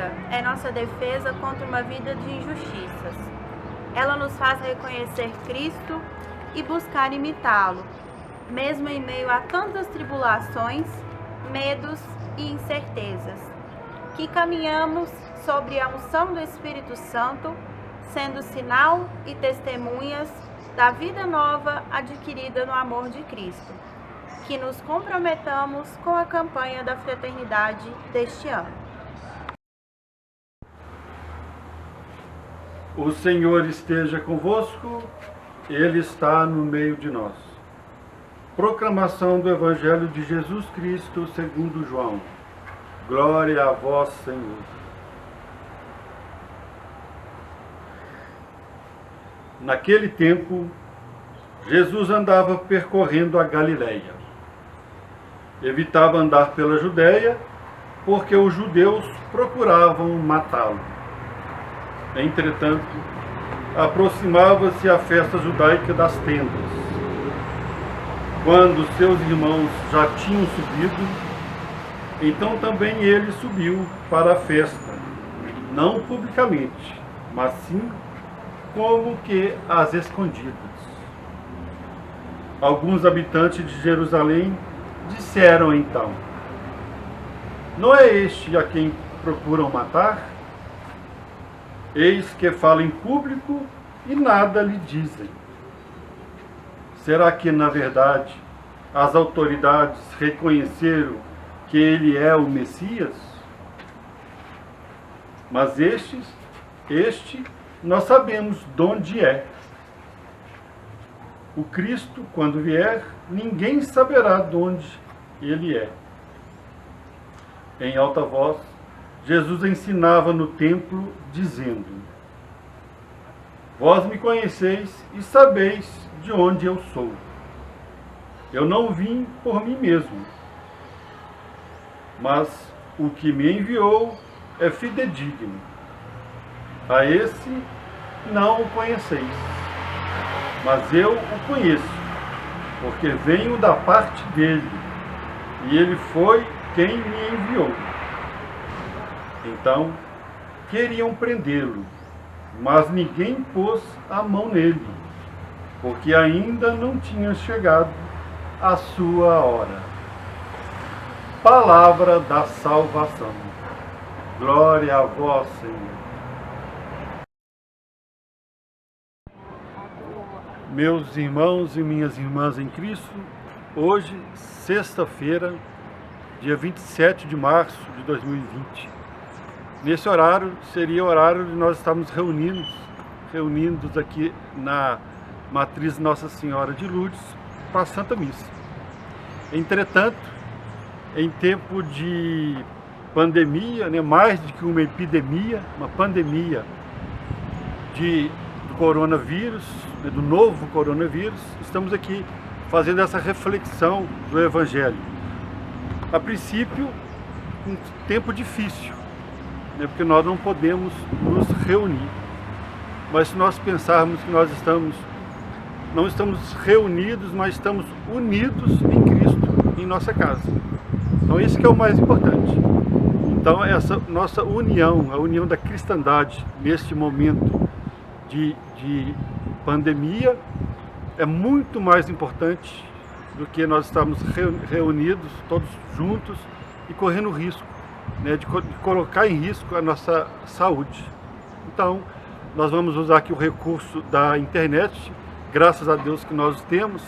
Bíblia é nossa defesa contra uma vida de injustiças. Ela nos faz reconhecer Cristo e buscar imitá-lo, mesmo em meio a tantas tribulações, medos e incertezas, que caminhamos sobre a unção do Espírito Santo, sendo sinal e testemunhas da vida nova adquirida no amor de Cristo. Que nos comprometamos com a campanha da fraternidade deste ano. O Senhor esteja convosco, Ele está no meio de nós. Proclamação do Evangelho de Jesus Cristo segundo João. Glória a vós, Senhor. Naquele tempo, Jesus andava percorrendo a Galileia. Evitava andar pela Judéia, porque os judeus procuravam matá-lo. Entretanto, aproximava-se a festa judaica das tendas. Quando seus irmãos já tinham subido, então também ele subiu para a festa, não publicamente, mas sim como que às escondidas. Alguns habitantes de Jerusalém disseram então: não é este a quem procuram matar? Eis que fala em público e nada lhe dizem. Será que, na verdade, as autoridades reconheceram que ele é o Messias? Mas este nós sabemos de onde é. O Cristo, quando vier, ninguém saberá de onde ele é. Em alta voz, Jesus ensinava no templo, dizendo: vós me conheceis e sabeis de onde eu sou. Eu não vim por mim mesmo, mas o que me enviou é fidedigno. A esse não o conheceis, mas eu o conheço, porque venho da parte dele, e ele foi quem me enviou. Então, queriam prendê-lo, mas ninguém pôs a mão nele, porque ainda não tinha chegado a sua hora. Palavra da salvação. Glória a vós, Senhor. Meus irmãos e minhas irmãs em Cristo, hoje, sexta-feira, dia 27 de março de 2020. Nesse horário, seria o horário de nós estarmos reunidos aqui na Matriz Nossa Senhora de Lourdes para a Santa Missa. Entretanto, em tempo de pandemia, mais do que uma epidemia, uma pandemia do coronavírus, do novo coronavírus, estamos aqui fazendo essa reflexão do Evangelho. A princípio, um tempo difícil, porque nós não podemos nos reunir. Mas se nós pensarmos que nós não estamos reunidos, mas estamos unidos em Cristo, em nossa casa. Então esse que é o mais importante. Então essa nossa união, a união da cristandade neste momento de pandemia, é muito mais importante do que nós estarmos reunidos, todos juntos, e correndo risco, de colocar em risco a nossa saúde. Então, nós vamos usar aqui o recurso da internet, graças a Deus que nós temos,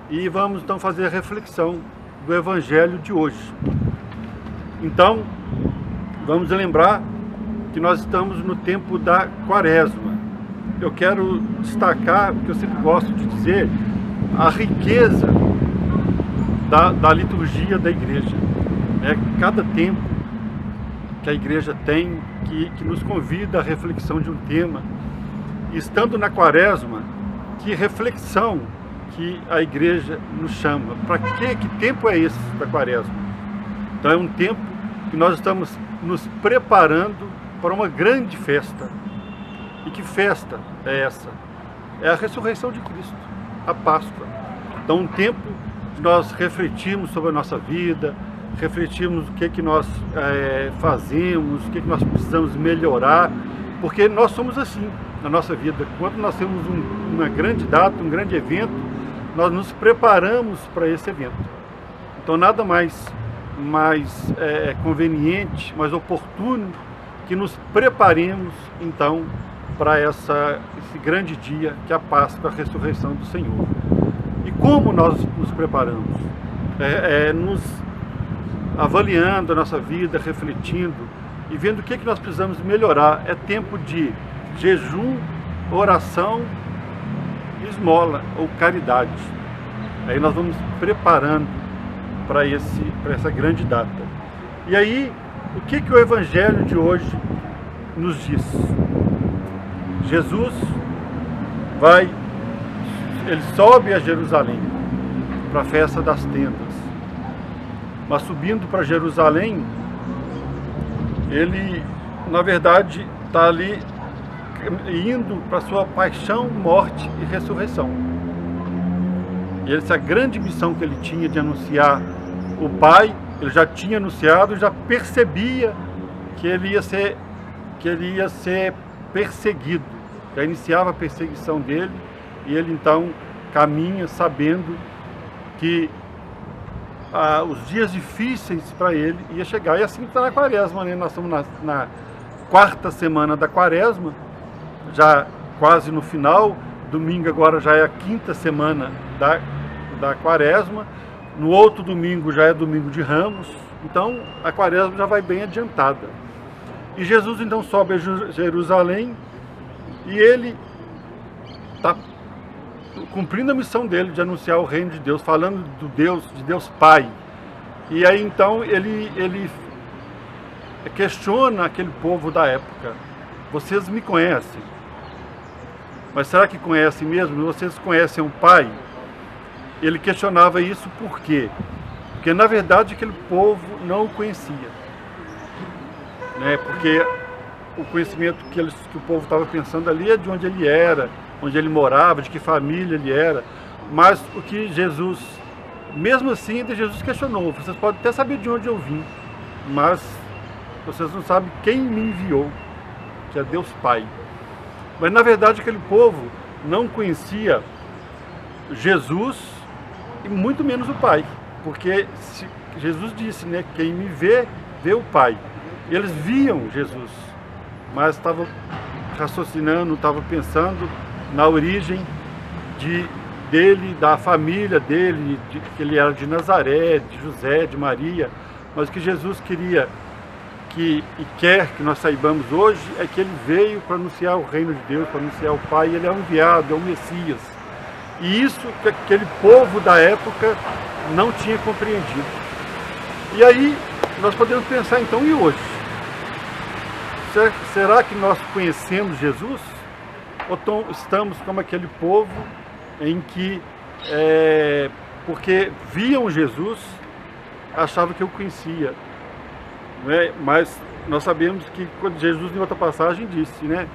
e vamos então fazer a reflexão do Evangelho de hoje. Então, vamos lembrar que nós estamos no tempo da Quaresma. Eu quero destacar, o que eu sempre gosto de dizer, a riqueza da liturgia da igreja. Cada tempo que a igreja tem, que nos convida à reflexão de um tema. E estando na Quaresma, que reflexão que a igreja nos chama. Para quê? Que tempo é esse da Quaresma? Então é um tempo que nós estamos nos preparando para uma grande festa. E que festa é essa? É a ressurreição de Cristo, a Páscoa. Então um tempo de nós refletirmos sobre a nossa vida, refletirmos o que nós fazemos, o que nós precisamos melhorar, porque nós somos assim na nossa vida. Quando nós temos uma grande data, um grande evento, nós nos preparamos para esse evento. Então nada mais conveniente, mais oportuno que nos preparemos então para esse grande dia que é a Páscoa, a ressurreição do Senhor. E como nós nos preparamos? Nos avaliando a nossa vida, refletindo e vendo o que nós precisamos melhorar. É tempo de jejum, oração, esmola ou caridade. Aí nós vamos preparando para essa grande data. E aí, o que o Evangelho de hoje nos diz? Jesus ele sobe a Jerusalém para a festa das tendas. Mas subindo para Jerusalém, ele, na verdade, está ali indo para a sua paixão, morte e ressurreição. E essa grande missão que ele tinha de anunciar o Pai, ele já tinha anunciado, já percebia que ele ia ser perseguido. Já iniciava a perseguição dele, e ele então caminha sabendo que os dias difíceis para ele ia chegar. E assim está na Quaresma, né? Nós estamos na quarta semana da Quaresma, já quase no final. Domingo agora já é a quinta semana da Quaresma. No outro domingo já é domingo de Ramos. Então a Quaresma já vai bem adiantada. E Jesus então sobe a Jerusalém, e ele está cumprindo a missão dele de anunciar o reino de Deus, falando de Deus Pai. E aí então ele questiona aquele povo da época: vocês me conhecem, mas será que conhecem mesmo? Vocês conhecem o Pai? Ele questionava isso por quê? Porque na verdade aquele povo não o conhecia, né? Porque o conhecimento que o povo estava pensando ali é de onde ele era, onde ele morava, de que família ele era. Mas o que Jesus, mesmo assim, Jesus questionou: vocês podem até saber de onde eu vim, mas vocês não sabem quem me enviou, que é Deus Pai. Mas na verdade aquele povo não conhecia Jesus e muito menos o Pai, porque Jesus disse, né, quem me vê, vê o Pai. E eles viam Jesus, mas estavam raciocinando, estavam pensando na origem dele, da família dele, que ele era de Nazaré, de José, de Maria. Mas o que Jesus queria e quer que nós saibamos hoje é que ele veio para anunciar o reino de Deus, para anunciar o Pai. Ele é um enviado, é um Messias. E isso que aquele povo da época não tinha compreendido. E aí nós podemos pensar então, e hoje? Será que nós conhecemos Jesus? Ou estamos como aquele povo em que, porque viam Jesus, achavam que eu conhecia, né? Mas nós sabemos que quando Jesus, em outra passagem, disse, né,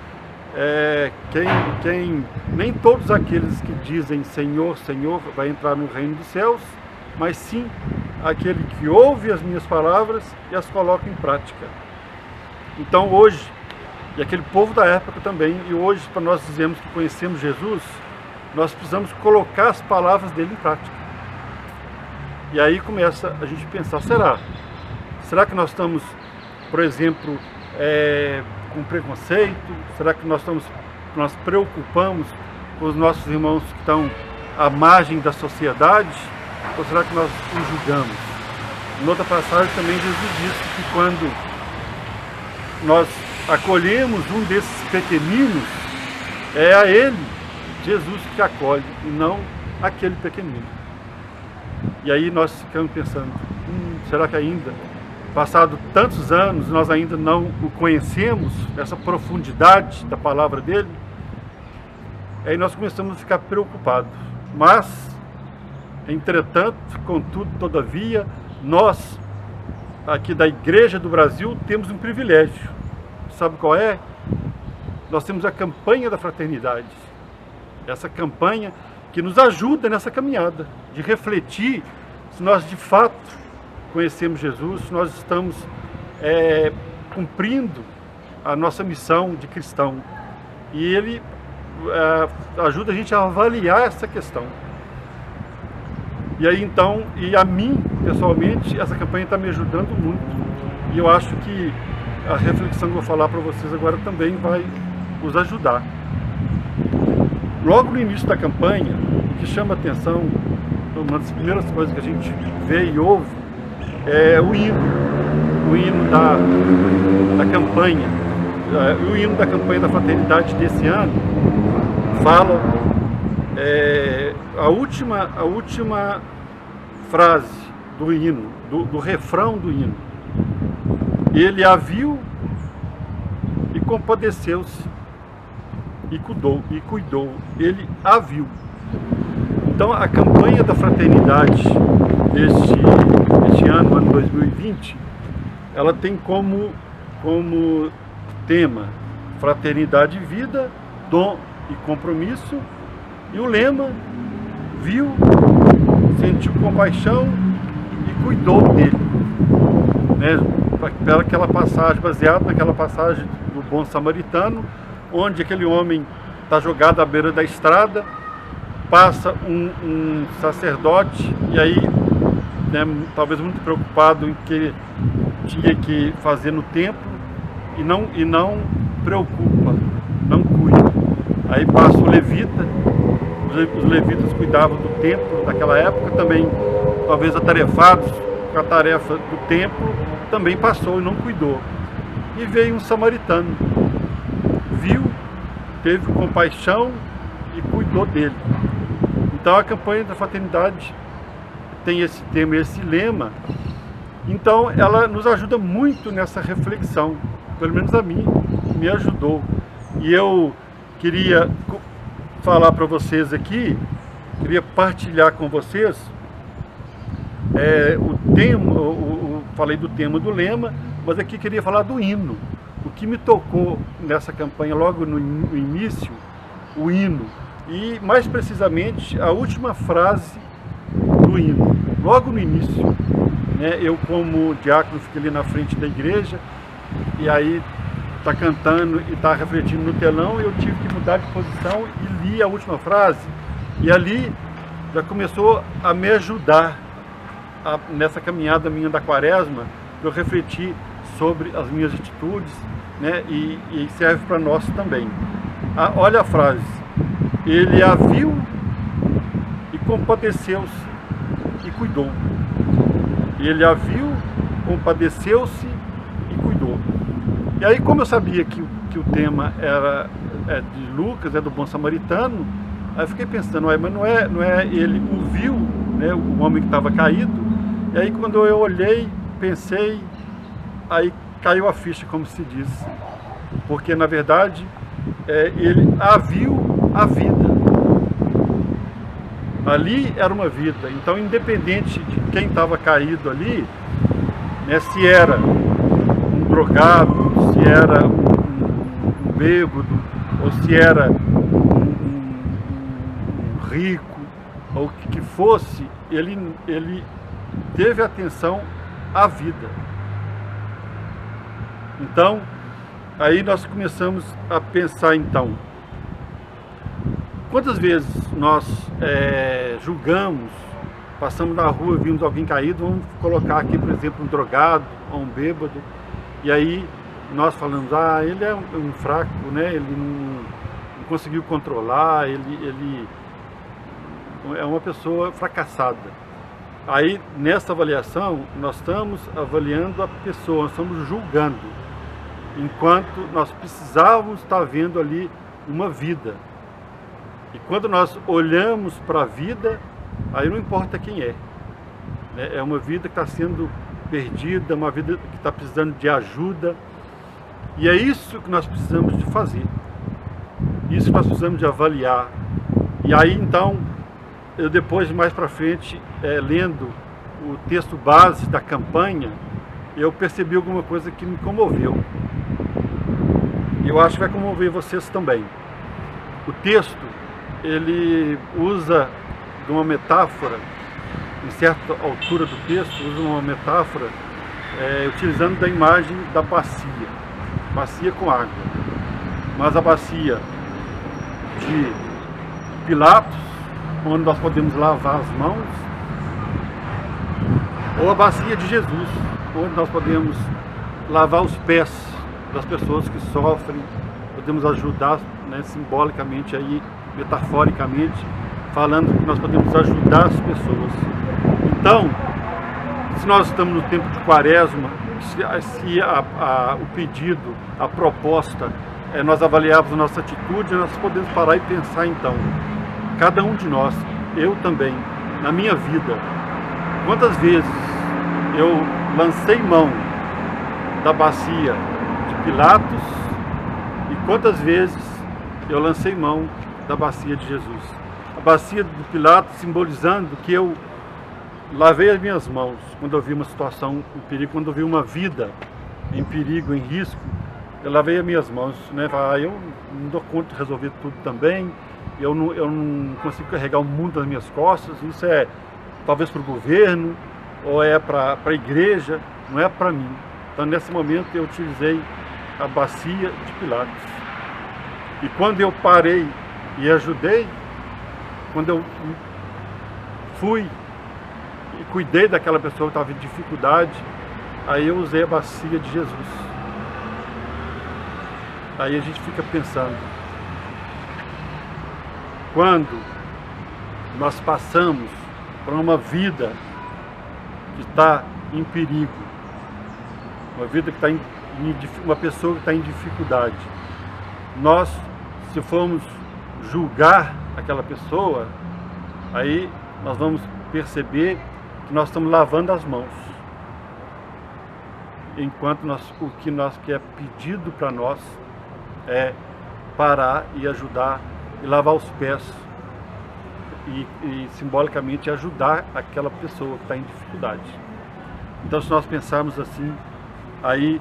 nem todos aqueles que dizem Senhor, Senhor, vai entrar no reino dos céus, mas sim aquele que ouve as minhas palavras e as coloca em prática. Então hoje, e aquele povo da época também, e hoje, para nós dizermos que conhecemos Jesus, nós precisamos colocar as palavras dele em prática. E aí começa a gente pensar: será que nós estamos, por exemplo, com preconceito? Será que nós preocupamos com os nossos irmãos que estão à margem da sociedade? Ou será que nós os julgamos? Em outra passagem também Jesus disse que quando nós acolhemos um desses pequeninos, é a ele, Jesus, que acolhe, e não aquele pequenino. E aí nós ficamos pensando: será que ainda, passado tantos anos, nós ainda não o conhecemos, essa profundidade da palavra dele? Aí nós começamos a ficar preocupados. Mas, entretanto, contudo, todavia, nós, aqui da Igreja do Brasil, temos um privilégio. Sabe qual é? Nós temos a campanha da fraternidade. Essa campanha que nos ajuda nessa caminhada, de refletir se nós de fato conhecemos Jesus, nós estamos cumprindo a nossa missão de cristão. E ele ajuda a gente a avaliar essa questão. E aí então, e a mim, pessoalmente, essa campanha está me ajudando muito. E eu acho que a reflexão que eu vou falar para vocês agora também vai os ajudar. Logo no início da campanha, o que chama a atenção, uma das primeiras coisas que a gente vê e ouve, é o hino da campanha. O hino da campanha da fraternidade desse ano fala a última frase do hino, do refrão do hino. Ele a viu e compadeceu-se e cuidou. Ele a viu. Então a campanha da fraternidade este ano 2020, ela tem como tema fraternidade e vida, dom e compromisso, e o lema: viu, sentiu compaixão e cuidou dele, né? Para aquela passagem, baseado naquela passagem do bom samaritano, onde aquele homem está jogado à beira da estrada, passa um sacerdote, e aí, né, talvez muito preocupado em que tinha que fazer no templo, e não preocupa, não cuida. Aí passa o levita, os levitas cuidavam do templo naquela época, também talvez atarefados com a tarefa do templo, também passou e não cuidou. E veio um samaritano, viu, teve compaixão e cuidou dele. Então a campanha da fraternidade tem esse tema, esse lema. Então ela nos ajuda muito nessa reflexão, pelo menos a mim, me ajudou. E eu queria falar para vocês aqui, queria partilhar com vocês o tema, falei do tema do lema, mas aqui queria falar do hino. O que me tocou nessa campanha, logo no início, o hino, e mais precisamente a última frase do hino, logo no início, né? Eu, como diácono, fiquei ali na frente da igreja, e aí está cantando e está refletindo no telão, e eu tive que mudar de posição e li a última frase, e ali já começou a me ajudar nessa caminhada minha da quaresma, eu refletir sobre as minhas atitudes, né? E serve para nós também. Olha a frase: ele a viu e compadeceu-se e cuidou. Ele a viu, compadeceu-se e cuidou. E aí, como eu sabia que o tema é de Lucas, do bom samaritano, aí eu fiquei pensando, mas não é ele o viu, né, o homem que estava caído. E aí, quando eu olhei, pensei, aí caiu a ficha, como se diz, porque na verdade ele a viu a vida. Ali era uma vida. Então, independente de quem estava caído ali, né, se era um drogado, se era um bêbado, ou se era um rico, ou o que fosse, ele teve atenção à vida. Então, aí nós começamos a pensar, então, quantas vezes nós julgamos, passamos na rua, vimos alguém caído, vamos colocar aqui, por exemplo, um drogado ou um bêbado, e aí nós falamos, ele é um fraco, né? Ele não conseguiu controlar, ele é uma pessoa fracassada. Aí, nessa avaliação, nós estamos avaliando a pessoa, nós estamos julgando, enquanto nós precisávamos estar vendo ali uma vida. E quando nós olhamos para a vida, aí não importa quem é. É uma vida que está sendo perdida, uma vida que está precisando de ajuda. E é isso que nós precisamos de fazer. Isso que nós precisamos de avaliar. E aí, então, eu depois, mais para frente, lendo o texto base da campanha, eu percebi alguma coisa que me comoveu. E eu acho que vai comover vocês também. O texto, ele usa de uma metáfora em certa altura do texto, usa uma metáfora utilizando da imagem da bacia com água. Mas a bacia de Pilatos, onde nós podemos lavar as mãos, ou a bacia de Jesus, onde nós podemos lavar os pés das pessoas que sofrem, podemos ajudar, né, simbolicamente, aí, metaforicamente, falando que nós podemos ajudar as pessoas. Então, se nós estamos no tempo de Quaresma, se o pedido, a proposta, nós avaliarmos a nossa atitude, nós podemos parar e pensar então, cada um de nós, eu também, na minha vida, quantas vezes eu lancei mão da bacia de Pilatos e quantas vezes eu lancei mão da bacia de Jesus. A bacia de Pilatos simbolizando que eu lavei as minhas mãos quando eu vi uma situação em perigo, quando eu vi uma vida em perigo, em risco, eu lavei as minhas mãos, né? Eu não dou conta de resolver tudo também, eu não consigo carregar o mundo nas minhas costas, isso é talvez para o governo, ou é para a igreja, não é para mim. Então nesse momento eu utilizei a bacia de Pilatos. E quando eu parei e ajudei, quando eu fui e cuidei daquela pessoa que estava em dificuldade, aí eu usei a bacia de Jesus. Aí a gente fica pensando, quando nós passamos por uma vida que está em perigo, uma vida que está uma pessoa que está em dificuldade, nós, se formos julgar aquela pessoa, aí nós vamos perceber que nós estamos lavando as mãos, enquanto o que é pedido para nós é parar e ajudar e lavar os pés e simbolicamente ajudar aquela pessoa que está em dificuldade. Então, se nós pensarmos assim, aí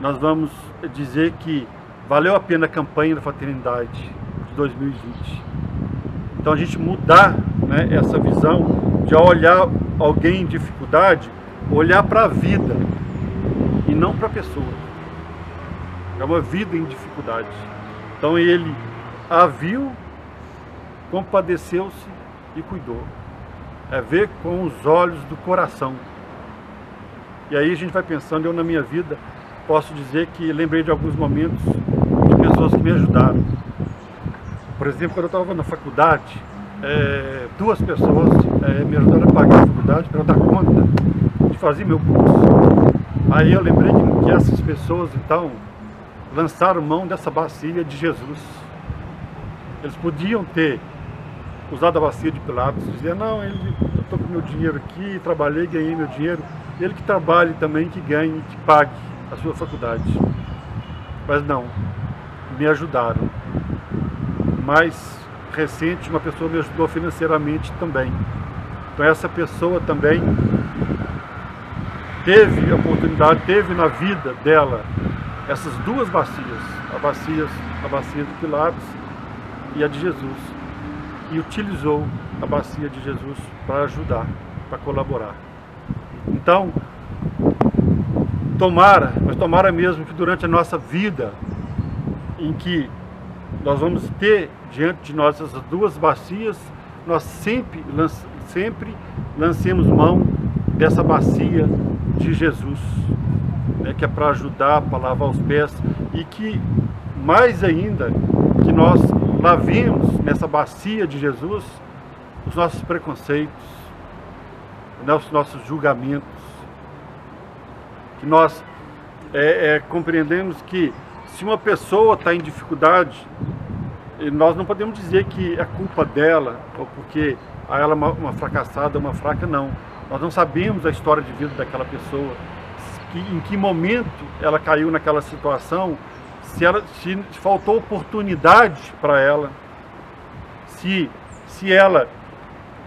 nós vamos dizer que valeu a pena a campanha da fraternidade de 2020. Então a gente mudar, né, essa visão de olhar alguém em dificuldade, olhar para a vida e não para a pessoa. É uma vida em dificuldade. Então ele a viu, compadeceu-se e cuidou. É ver com os olhos do coração. E aí a gente vai pensando, eu na minha vida posso dizer que lembrei de alguns momentos de pessoas que me ajudaram. Por exemplo, quando eu estava na faculdade, duas pessoas me ajudaram a pagar a faculdade para eu dar conta de fazer meu curso. Aí eu lembrei que essas pessoas, então, lançaram mão dessa bacia de Jesus. Eles podiam ter usado a bacia de Pilatos, dizer, não, eu estou com meu dinheiro aqui, trabalhei, ganhei meu dinheiro, ele que trabalhe também, que ganhe, que pague a sua faculdade. Mas não, me ajudaram. Mais recente, uma pessoa me ajudou financeiramente também. Então essa pessoa também teve a oportunidade, teve na vida dela essas duas bacias, a bacia de Pilatos e a de Jesus, e utilizou a bacia de Jesus para ajudar, para colaborar. Então, tomara mesmo que durante a nossa vida, em que nós vamos ter diante de nós essas duas bacias, nós sempre lancemos mão dessa bacia de Jesus, né, que é para ajudar, para lavar os pés, e que, mais ainda, que nós lavemos nessa bacia de Jesus os nossos preconceitos, os nossos julgamentos, que nós compreendemos que se uma pessoa está em dificuldade, nós não podemos dizer que é culpa dela, ou porque ela é uma fracassada, uma fraca, não. Nós não sabemos a história de vida daquela pessoa, em que momento ela caiu naquela situação, se faltou oportunidade para ela, se ela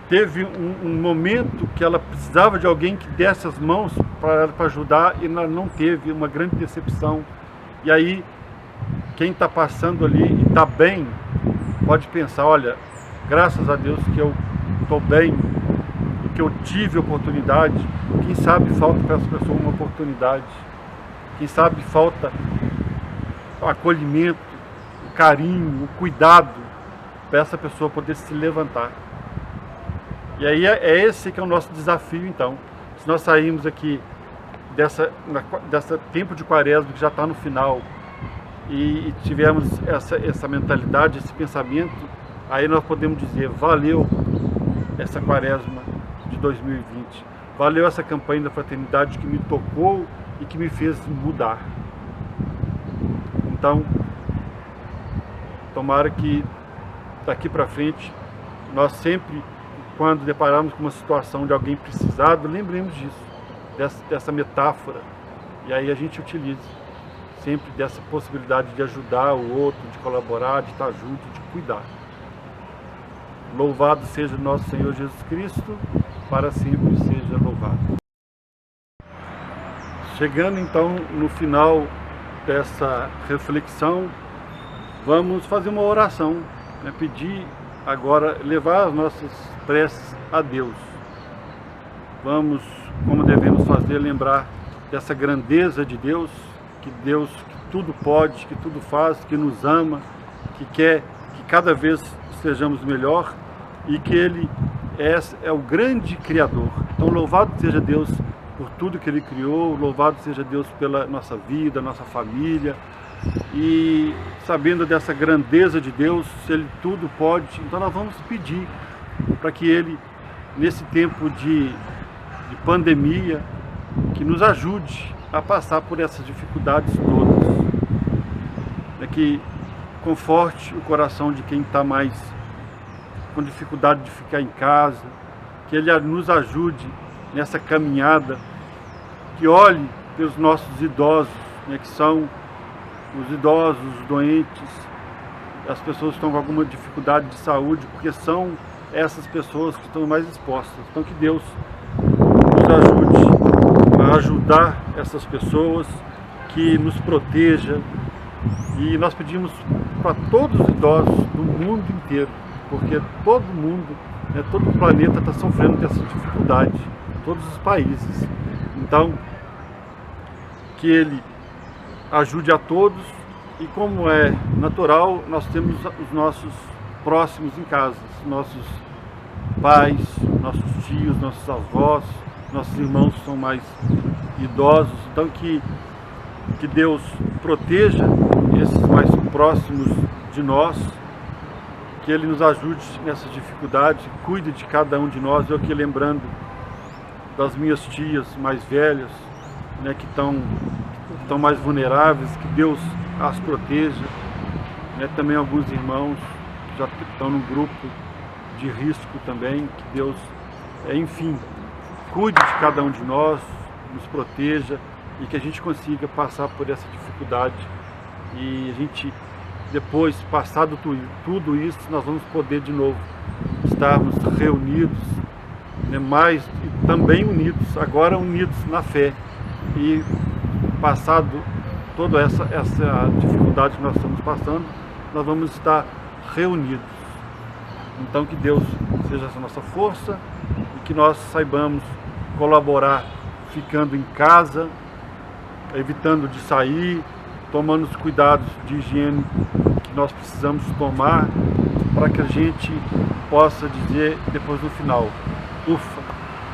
teve um momento que ela precisava de alguém que desse as mãos para ela, para ajudar, e ela não teve, uma grande decepção. E aí, quem está passando ali e está bem, pode pensar, olha, graças a Deus que eu estou bem, porque eu tive oportunidade. Quem sabe falta para essa pessoa uma oportunidade. Quem sabe falta o acolhimento, o carinho, o cuidado para essa pessoa poder se levantar. E aí é esse que é o nosso desafio, então. Se nós sairmos aqui dessa tempo de quaresma que já está no final e tivermos essa mentalidade, esse pensamento, aí nós podemos dizer: valeu essa quaresma de 2020, valeu essa campanha da fraternidade que me tocou e que me fez mudar. Então, tomara que daqui para frente, nós sempre, quando depararmos com uma situação de alguém precisado, lembremos disso, dessa metáfora, e aí a gente utilize sempre dessa possibilidade de ajudar o outro, de colaborar, de estar junto, de cuidar. Louvado seja nosso Senhor Jesus Cristo, para sempre seja louvado. Chegando então no final dessa reflexão, vamos fazer uma oração, né? Pedir agora, levar as nossas preces a Deus. Vamos, como devemos fazer, lembrar dessa grandeza de Deus, que tudo pode, que tudo faz, que nos ama, que quer que cada vez sejamos melhor e que Ele é o grande Criador. Então, louvado seja Deus por tudo que Ele criou, louvado seja Deus pela nossa vida, nossa família, e sabendo dessa grandeza de Deus, se Ele tudo pode, então nós vamos pedir para que Ele, nesse tempo de pandemia, que nos ajude a passar por essas dificuldades todas, que conforte o coração de quem está mais com dificuldade de ficar em casa, que Ele nos ajude nessa caminhada, que olhe pelos nossos idosos, né, que são os idosos, os doentes, as pessoas que estão com alguma dificuldade de saúde, porque são essas pessoas que estão mais expostas. Então que Deus nos ajude a ajudar essas pessoas, que nos proteja, e nós pedimos para todos os idosos do mundo inteiro, porque todo mundo, né, todo o planeta está sofrendo dessa dificuldade, todos os países. Então, que Ele ajude a todos, e como é natural, nós temos os nossos próximos em casa, nossos pais, nossos tios, nossos avós, nossos irmãos que são mais idosos. Então que Deus proteja esses mais próximos de nós, que Ele nos ajude nessa dificuldade, cuide de cada um de nós. Eu aqui lembrando das minhas tias mais velhas, né, que estão mais vulneráveis, que Deus as proteja, né, também alguns irmãos que já estão no grupo de risco também, que Deus, enfim, cuide de cada um de nós, nos proteja, e que a gente consiga passar por essa dificuldade, e a gente, depois, passado tudo isso, nós vamos poder de novo estarmos reunidos, né, mais e também unidos, agora unidos na fé, e passado toda essa dificuldade que nós estamos passando, nós vamos estar reunidos. Então que Deus seja essa nossa força, e que nós saibamos colaborar ficando em casa, evitando de sair, tomando os cuidados de higiene que nós precisamos tomar, para que a gente possa dizer depois no final: ufa,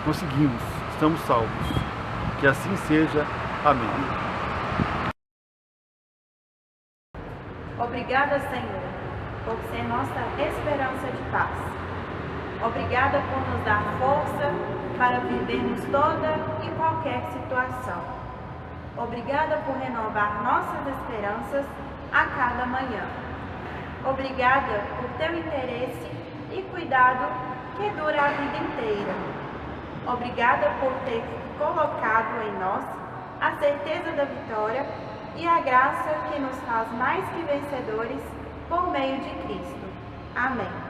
conseguimos, estamos salvos. Que assim seja. Amém. Obrigada, Senhor, por ser nossa esperança de paz. Obrigada por nos dar força para vivermos toda e qualquer situação. Obrigada por renovar nossas esperanças a cada manhã. Obrigada por teu interesse e cuidado que dura a vida inteira. Obrigada por ter colocado em nós a certeza da vitória e a graça que nos faz mais que vencedores por meio de Cristo. Amém.